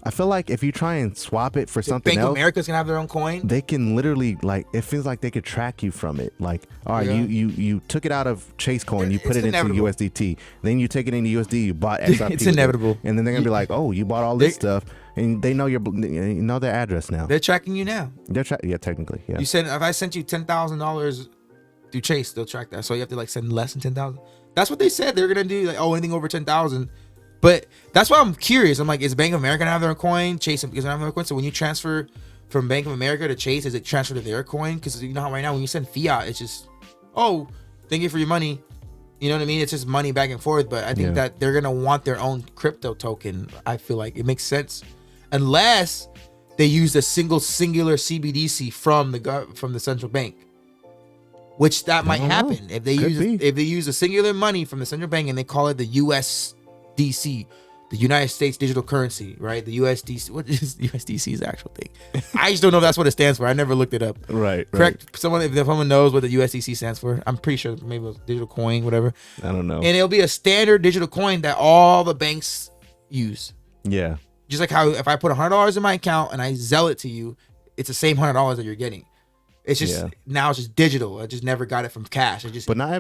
I feel like if you try and swap it for something Bank of else, America's gonna have their own coin. they can literally like it feels like they could track you from it. Like, all right, Yeah. you took it out of Chase Coin, you put It's it into inevitable. USDT, then you take it into USD, you bought XRP. It's with it, inevitable. and then they're gonna be like, oh, you bought all this stuff, and they know you know their address now. They're tracking you now. Yeah, technically, yeah. You said if I sent you $10,000 through Chase, they'll track that. So you have to like send less than 10,000. That's what they said they're gonna do. Like, oh, anything over 10,000. But that's why I'm curious. I'm like, is Bank of America gonna have their own coin? Chase is gonna have their coin. So when you transfer from Bank of America to Chase, is it transferred to their coin? Because you know how right now when you send fiat, it's just, oh, thank you for your money. You know what I mean? It's just money back and forth. But I think that they're gonna want their own crypto token. I feel like it makes sense, unless they use a singular CBDC from the central bank, which that might don't know. happen if they Could use be. if they use a singular money from the central bank and they call it the USDC, the United States digital currency, right? The USDC. What is USDC's actual thing? I just don't know if that's what it stands for. I never looked it up. Right. Correct. Someone, if someone knows what the USDC stands for, I'm pretty sure maybe it's digital coin, whatever. I don't know. And it'll be a standard digital coin that all the banks use. Yeah. Just like how if I put $100 in my account and I sell it to you, it's the same $100 that you're getting. It's just now it's just digital. I just never got it from cash. I just But not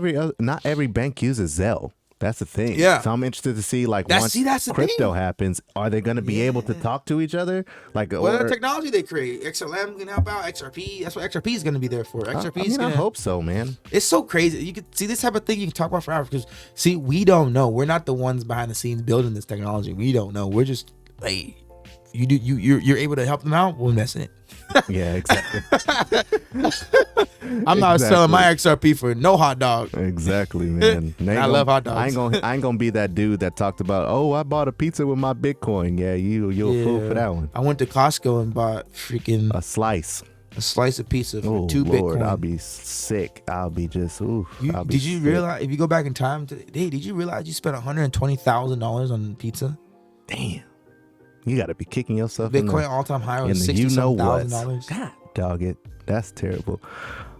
every bank uses Zelle. That's the thing. Yeah. So I'm interested to see like that's the crypto thing. happens, are they going to be able to talk to each other? Like, What other technology they create? XLM can help out. XRP. That's what XRP is going to be there for. XRP is I hope so, man. It's so crazy. You could see this type of thing you can talk about forever because see, we don't know. We're not the ones behind the scenes building this technology. We don't know. We're just like you're able to help them out. We'll invest in it. Yeah, exactly. I'm not selling my XRP for no hot dog. Exactly, man. I love hot dogs. I ain't gonna be that dude that talked about, oh, I bought a pizza with my Bitcoin. Yeah, you're a fool for that one. I went to Costco and bought freaking A slice. a slice of pizza for Oh, 2 Lord, Bitcoin. I'll be sick. I'll be just, ooh. I'll be Did you sick. realize if you go back in time today? Did you realize you spent $120,000 on pizza? Damn. You got to be kicking yourself in Bitcoin the, all time high in was the you know what. $60,000. God, dog it. That's terrible.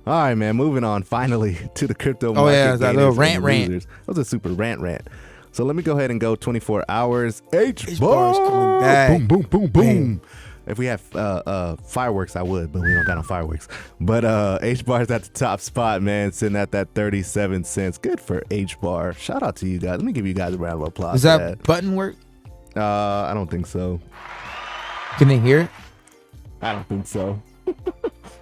All right, man. Moving on finally to the crypto Oh, market. yeah, that little gainers and rant. losers. That was a super rant. So let me go ahead and go 24 hours. HBAR is coming HBAR. back. Boom, boom, boom, boom. Bam. If we have fireworks, I would, but we don't got no fireworks. But HBAR is at the top spot, man, sitting at that 37 cents. Good for HBAR. Shout out to you guys. Let me give you guys a round of applause. Does that button work? I don't think so. Can they hear it? I don't think so.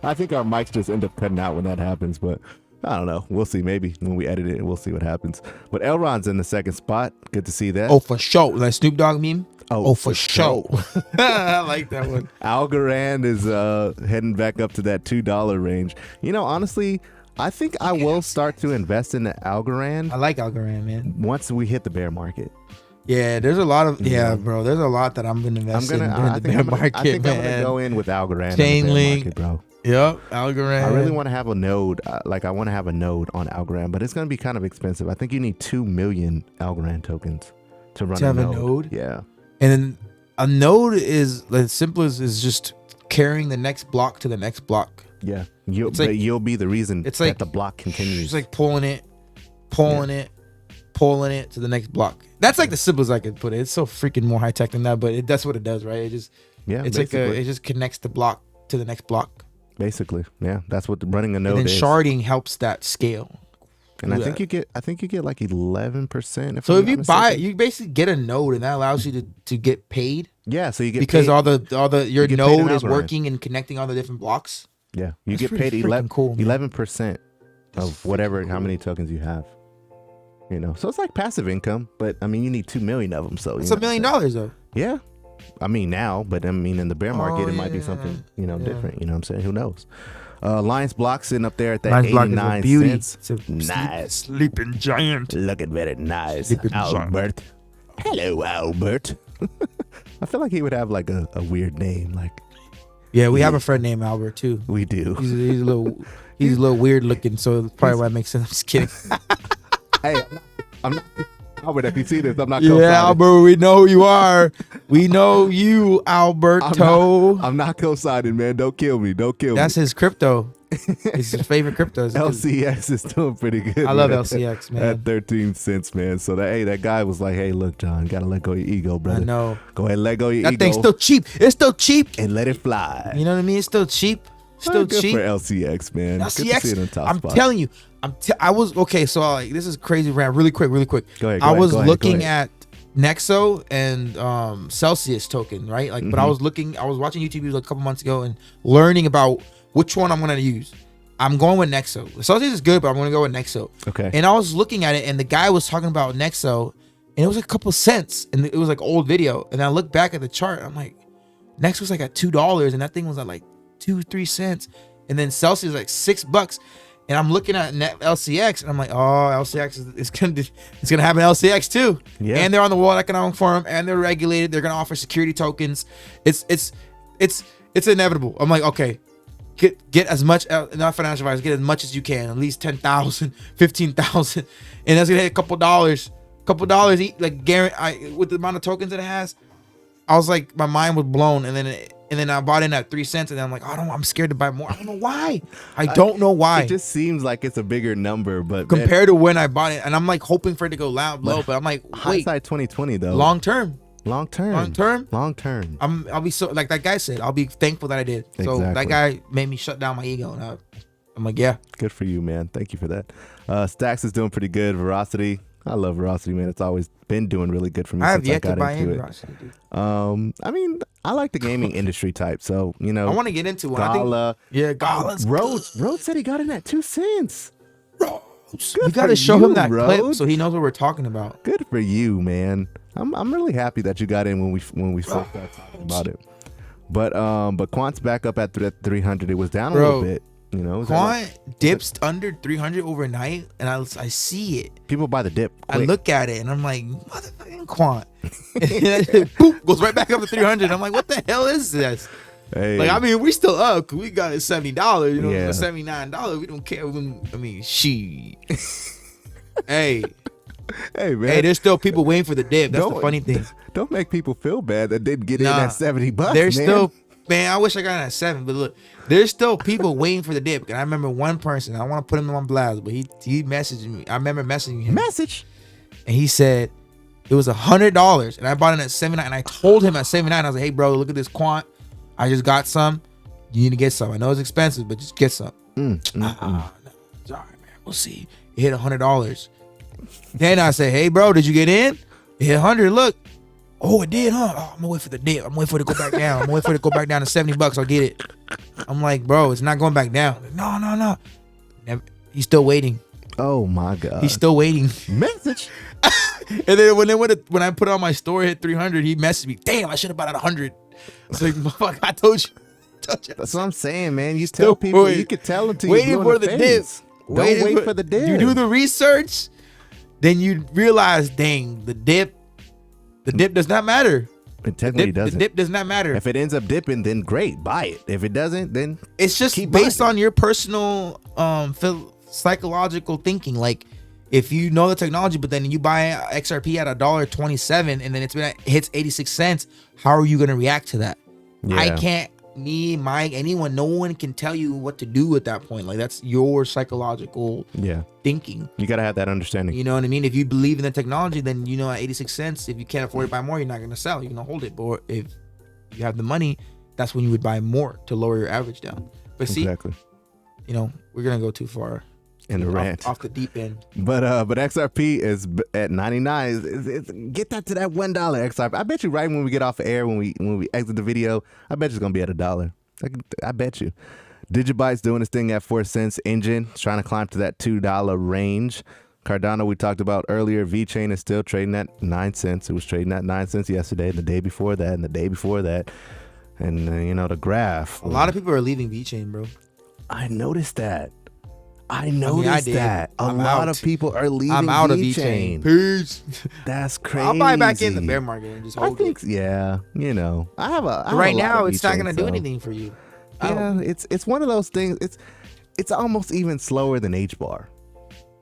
I think our mics just end up cutting out when that happens, but I don't know. We'll see. Maybe when we edit it, we'll see what happens. But Elron's in the second spot. Good to see that. Oh, for sure. That Snoop Dogg meme? Oh, for sure. I like that one. Algorand is heading back up to that $2 range. You know, honestly, I think I will start to invest in the Algorand I like Algorand, man. once we hit the bear market. Yeah, there's a lot of bro. There's a lot that I'm gonna invest in during the bear market, I think I'm gonna man. go in with Algorand Chain in the bear link. market, bro. Yep, Algorand. I really want to have a node. I want to have a node on Algorand, but it's going to be kind of expensive. I think you need 2 million Algorand tokens to run have a a node. node? Yeah. And then a node is as simple as is just carrying the next block to the next block. Yeah. It's like- You'll be the reason it's that like- the block continues. It's like pulling it to the next block. That's like the simplest I could put it. It's so freaking more high tech than that, but that's what it does, right? It just yeah, it's basically. like it just connects the block to the next block. Basically. Yeah. That's what running a node And then is. sharding helps that scale. And do I think that. you get like 11%. So I'm if not you buy, mistaken. you basically get a node, and that allows you to get paid yeah, so you get because paid, all the your get paid in node is Algorand. working and connecting all the different blocks. yeah, you That's get paid pretty freaking cool, man. 11% of whatever how many tokens you have. You know, so it's like passive income, but I mean, you need 2 million of them. So It's you $1 know million what I'm saying? though. Yeah. I mean now, but I mean in the bear market, it might be yeah. something, you know, Yeah. different. You know what I'm saying? Who knows? Lions block sitting up there at that Lions block is a 89 beauty. cents. It's a Nice. sleeping giant. Looking very nice. Sleeping giant. Albert. Hello, Albert. I feel like he would have like a weird name. Like Yeah, we have a friend named Albert too. we do. He's a little weird looking, so that's probably why it makes sense. I'm just kidding. Hey, I'm not Albert, if you see this, I'm not Yeah, co-signing. Albert, we know who you are. We know you, Alberto. I'm not co-signing, man. Don't kill me. Don't kill That's me. his crypto. It's his favorite crypto. LCX is doing pretty good. I love man. LCX, man. At 13 cents, man. So that guy was like, hey, look, John, gotta let go of your ego, brother. I know. Go ahead, let go of your That ego. thing's still cheap. It's still cheap. And let it fly. You know what I mean? It's still cheap. Still good cheap. for LCX, man. Good to see it in the LCX. top I'm spot. telling you. I was okay. So like, this is crazy rant. Really quick. Go ahead. I was go looking ahead. at Nexo and Celsius token, right? Like, but I was watching YouTube videos like a couple months ago and learning about which one I'm gonna use. I'm going with Nexo. Celsius is good, but I'm gonna go with Nexo. Okay. And I was looking at it, and the guy was talking about Nexo, and it was like a couple cents, and it was like old video. And I looked back at the chart, I'm like, Nexo was like at $2, and that thing was at like 2-3 cents, and then Celsius was like $6. And I'm looking at LCX, and I'm like, oh, LCX is gonna happen LCX too. Yeah. And they're on the World Economic Forum, and they're regulated. They're gonna offer security tokens. It's inevitable. I'm like, okay, get as much, not financial advice, get as much as you can, at least 10,000, 15,000, and that's gonna hit a couple dollars, like guarantee. With the amount of tokens that it has, I was like, my mind was blown, and then I bought in at 3 cents, and then I'm like, I'm scared to buy more. I don't know why. I don't know why. It just seems like it's a bigger number, but Compared to when I bought it, and I'm like hoping for it to go low, but I'm like, wait, hindsight 2020 though. long term. Long term. I'll be so, like that guy said, I'll be thankful that I did. So Exactly. that guy made me shut down my ego, and I'm like, yeah. Good for you, man. Thank you for that. Stacks is doing pretty good. Veracity. I love Veracity, man. It's always been doing really good for me I have since yet I to got buy into in it. Veracity, dude. I mean, I like the gaming industry type, so you know. I want to get into one. Gala. Gala's Rhodes said he got in at 2 cents. You got to show him that clip so he knows what we're talking about. Good for you, man. I'm really happy that you got in when we first started talking about it. But Quant's back up at 300. It was down a little bit. You know, Quant dips under 300 overnight, and I see it. People buy the dip. I look at it, and I'm like, motherfucking Quant. And boop, goes right back up to 300. I'm like, what the hell is this? Hey. Like, I mean, we still up. We got it $70. You know, Yeah. $79. We don't care. I mean, she. Hey, man. hey, there's still people waiting for the dip. That's the funny thing. Don't make people feel bad that didn't get in at $70. There's man. still, man, I wish I got it at 7, but look, there's still people waiting for the dip. And I remember one person, I want to put him on blast, but he messaged me. I remember messaging him. And he said it was $100, and I bought it at 79. And I told him at 79, I was like, hey, bro, look at this Quant. I just got some. You need to get some. I know it's expensive, but just get some. No, sorry, man. We'll see. It hit $100. Then I said, hey, bro, did you get in? It hit 100. Look. Oh, it did, huh? Oh, I'm gonna wait for the dip. I'm waiting for it to go back down. I'm gonna wait for it to go back down to $70. I'll get it. I'm like, bro, it's not going back down. No. He's still waiting. Oh my God. He's still waiting. Message. And then when I put it on my store, hit 300, he messaged me. Damn, I should have bought it at 100. It's like, fuck, I told you. That's what I'm saying, man. You tell people, you could tell them to you. Waiting for the dip. Don't wait for the dip. You do the research, then you realize, dang, the dip does not matter. It technically doesn't. The dip does not matter. If it ends up dipping, then great, buy it. If it doesn't, then it's just based on your personal psychological thinking. Like, if you know the technology, but then you buy XRP at $1.27, and then hits 86 cents, how are you gonna react to that? Yeah. I can't. Me, Mike, anyone, no one can tell you what to do at that point. Like, that's your psychological thinking. You gotta have that understanding. You know what I mean? If you believe in the technology, then you know at 86 cents, if you can't afford to buy more, you're not gonna sell. You're gonna hold it. But if you have the money, that's when you would buy more to lower your average down. But see, exactly. You know, we're gonna go too far in the rant off the deep end. But XRP is at 99. Get that to that $1 XRP. I bet you right when we get off the air, when we exit the video, I bet it's gonna be at $1. I bet you. Digibyte's doing this thing at 4 cents. Engine is trying to climb to that $2 range. Cardano, we talked about earlier. VeChain is still trading at 9 cents. It was trading at 9 cents yesterday, and the day before that, and the day before that. And you know, the graph. A lot of people are leaving VeChain, bro. I noticed that. I noticed that. A lot of people are leaving. I'm out of VeChain. Peace. That's crazy. I'll buy back in the bear market and just hold it. Yeah, you know, I have a. Right now, it's not gonna do anything for you. Yeah, it's one of those things. It's almost even slower than HBAR.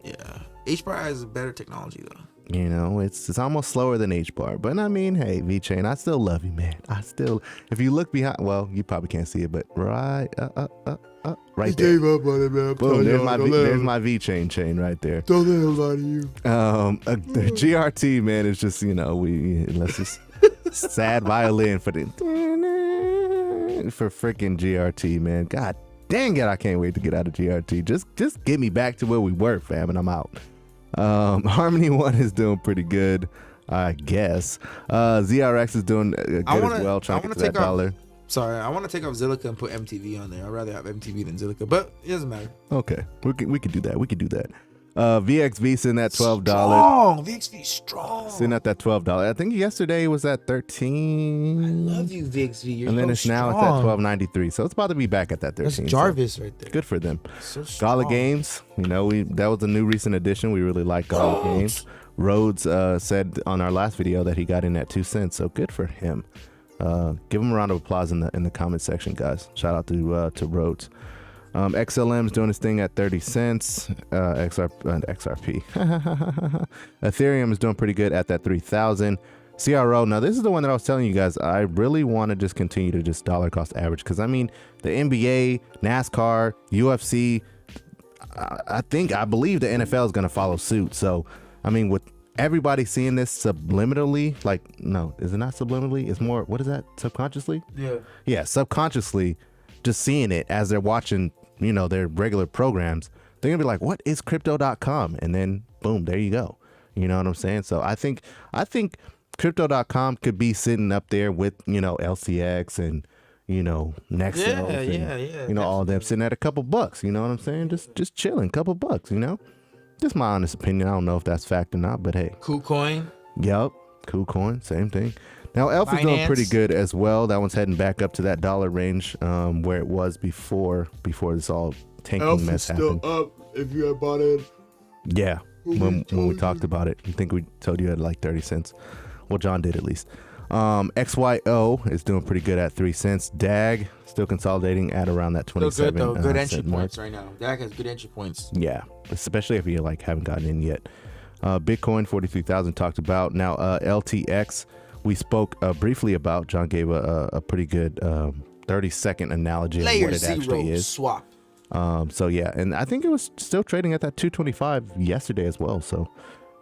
Yeah, HBAR has better technology though. You know, it's almost slower than HBAR. But I mean, hey, VeChain, I still love you, man. If you look behind, well, you probably can't see it, but right right there. Gave up on it, man. Boom, there's my VeChain chain right there. Don't let him lie to you. The GRT, man, is just, let's just sad violin for freaking GRT, man. God dang it, I can't wait to get out of GRT. Just get me back to where we were, fam, and I'm out. Harmony One is doing pretty good, I guess. ZRX is doing good as well, trying to get to that dollar. Sorry, I want to take off Zilliqa and put MTV on there. I'd rather have MTV than Zilliqa, but it doesn't matter. Okay, we could do that. VXV sitting at $12. Strong. VXV strong. Sitting at that $12. I think yesterday it was at 13. I love you, VXV. You're and then so it's strong. now at that 12.93. So it's about to be back at that 13. That's Jarvis right there. Good for them. So Gala strong. Games, that was a new recent addition. We really like Gala Games. Rhodes said on our last video that he got in at 2 cents. So good for him. Give him a round of applause in the comment section, guys. Shout out to Rhodes. XLM is doing his thing at 30 cents. XRP. Ethereum is doing pretty good at that 3,000. CRO. Now, this is the one that I was telling you guys. I really want to just continue to just dollar cost average because, I mean, the NBA, NASCAR, UFC, I believe the NFL is going to follow suit. So, I mean, with everybody seeing this subliminally, no, is it not subliminally? It's more, what is that? Subconsciously? Yeah, subconsciously, just seeing it as they're watching, their regular programs, they're gonna be like, what is crypto.com? And then boom, there you go. You know what I'm saying? So I think crypto.com could be sitting up there with, LCX and, Nexo and, all of them sitting at a couple bucks. You know what I'm saying? Just chilling, couple bucks, Just my honest opinion. I don't know if that's fact or not, but hey. KuCoin. Yep. KuCoin, same thing. Now, Elf is doing pretty good as well. That one's heading back up to that dollar range where it was before this all tanking mess happened. Still up if you had bought in. Yeah, when we talked about it. I think we told you at like 30 cents. Well, John did at least. XYO is doing pretty good at 3 cents. DAG still consolidating at around that 27 Still good, though. Good entry cent mark. points right now. DAG has good entry points. Yeah, especially if you haven't gotten in yet. Bitcoin 43,000 talked about. Now LTX we spoke briefly about. John gave a pretty good 30-second analogy of what it actually is. Swap. So yeah, and I think it was still trading at that 225 yesterday as well. So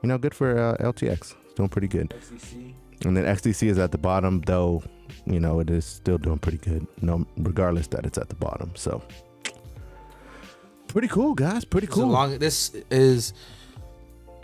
good for LTX. It's doing pretty good. XDC. And then XDC is at the bottom, though. It is still doing pretty good. Regardless that it's at the bottom. So pretty cool, guys. Pretty cool. This is,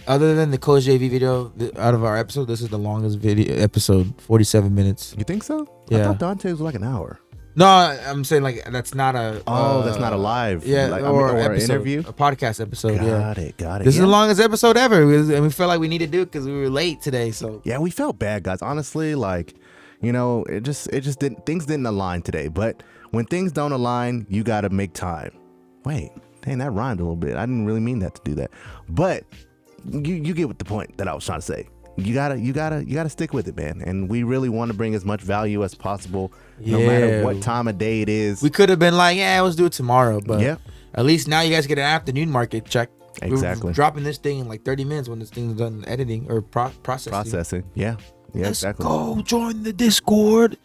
other than the Coach JV video out of our episode, this is the longest video episode, 47 minutes. You think so? Yeah. I thought Dante was like an hour. No, I'm saying that's not a. That's not a live. Or episode, interview, a podcast episode. Got it. This is the longest episode ever, and we felt like we need to do it because we were late today. So yeah, we felt bad, guys. Honestly, it just didn't. Things didn't align today. But when things don't align, you got to make time. Wait, dang, that rhymed a little bit. I didn't really mean that to do that, but you get what the point that I was trying to say. You gotta stick with it, man. And we really want to bring as much value as possible, no matter what time of day it is. We could have been like, let's do it tomorrow, but yeah, at least now you guys get an afternoon market check. Exactly. We're dropping this thing in like 30 minutes when this thing's done editing or processing. Yeah, Let's exactly. go join the Discord.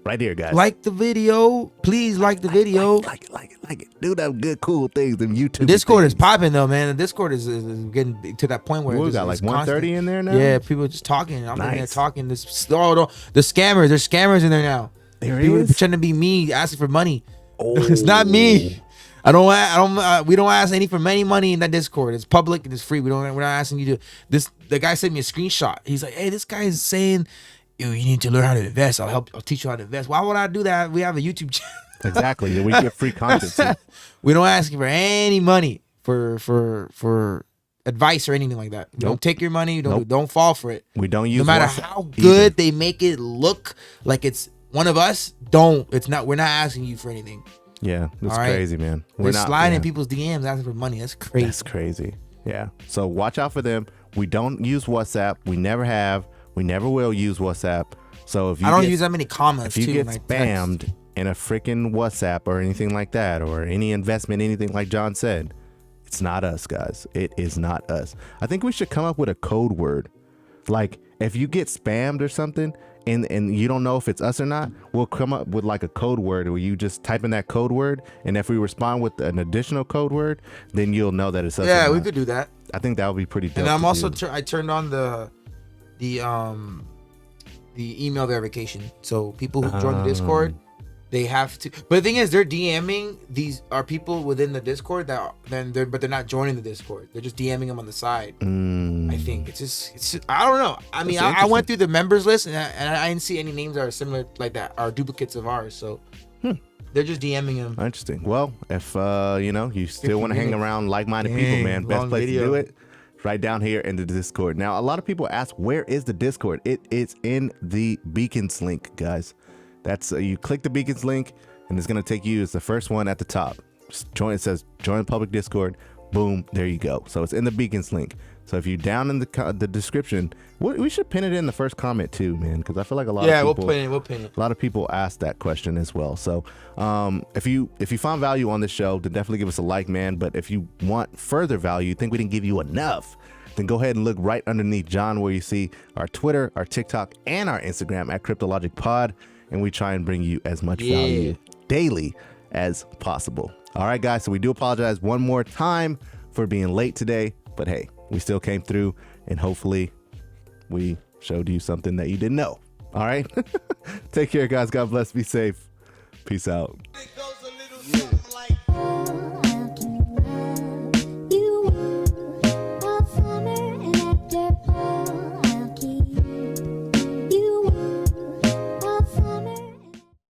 Right here, guys. Like the video. Please like the video. Like it. Do them good, cool things in YouTube. The Discord is popping though, man. The Discord is getting to that point where we got like 130 in there now. Yeah, people just talking. I'm in there talking. The scammers. There's scammers in there now. People pretending to be me, asking for money. Oh. It's not me. We don't ask any for any money in that Discord. It's public and it's free. We're not asking you to. The guy sent me a screenshot. He's like, hey, this guy is saying, you need to learn how to invest. I'll teach you how to invest. Why would I do that? We have a YouTube channel. Exactly. We get free content too. We don't ask you for any money for advice or anything like that. Nope. Don't take your money. Don't fall for it. We don't use no matter WhatsApp how good they make it look like it's one of us. It's not. We're not asking you for anything. Yeah, that's crazy, man. We're sliding in people's DMs asking for money. That's crazy. That's crazy. Yeah. So watch out for them. We don't use WhatsApp. We never have. We never will use WhatsApp. So if you I don't use that many comments. If you get spammed in a freaking WhatsApp or anything like that, or any investment, anything like John said, It's not us, guys. It is not us. I think we should come up with a code word. Like if you get spammed or something and you don't know if it's us or not, we'll come up with like a code word where you just type in that code word, and if we respond with an additional code word, then you'll know that it's us. Yeah, or we not. could do that. I think that would be pretty dope. And I'm to also do. I turned on the email verification, so people who join the Discord, they have to. But the thing is, they're DMing these are people within the Discord but they're not joining the Discord. They're just DMing them on the side. I think it's just I don't know. I mean, I went through the members list and I didn't see any names that are similar like that, are duplicates of ours. So they're just DMing them. Interesting. Well, if you still want to hang around like-minded people, man, best place to do it, right down here in the Discord. Now, a lot of people ask, where is the Discord? It is in the Beacons link, guys. That's you click the Beacons link, and it's gonna take you. It's the first one at the top. Just join. It says join public Discord. Boom, there you go. So it's in the Beacons link. So if you down in the description, we should pin it in the first comment too, man, because I feel like a lot of people. We'll pin it. A lot of people ask that question as well. So if you found value on this show, then definitely give us a like, man. But if you want further value, think we didn't give you enough, then go ahead and look right underneath John where you see our Twitter, our TikTok, and our Instagram at CryptoLogicPod, and we try and bring you as much value daily as possible. All right, guys. So we do apologize one more time for being late today, but hey, we still came through, and hopefully we showed you something that you didn't know. All right. Take care, guys. God bless. Be safe. Peace out.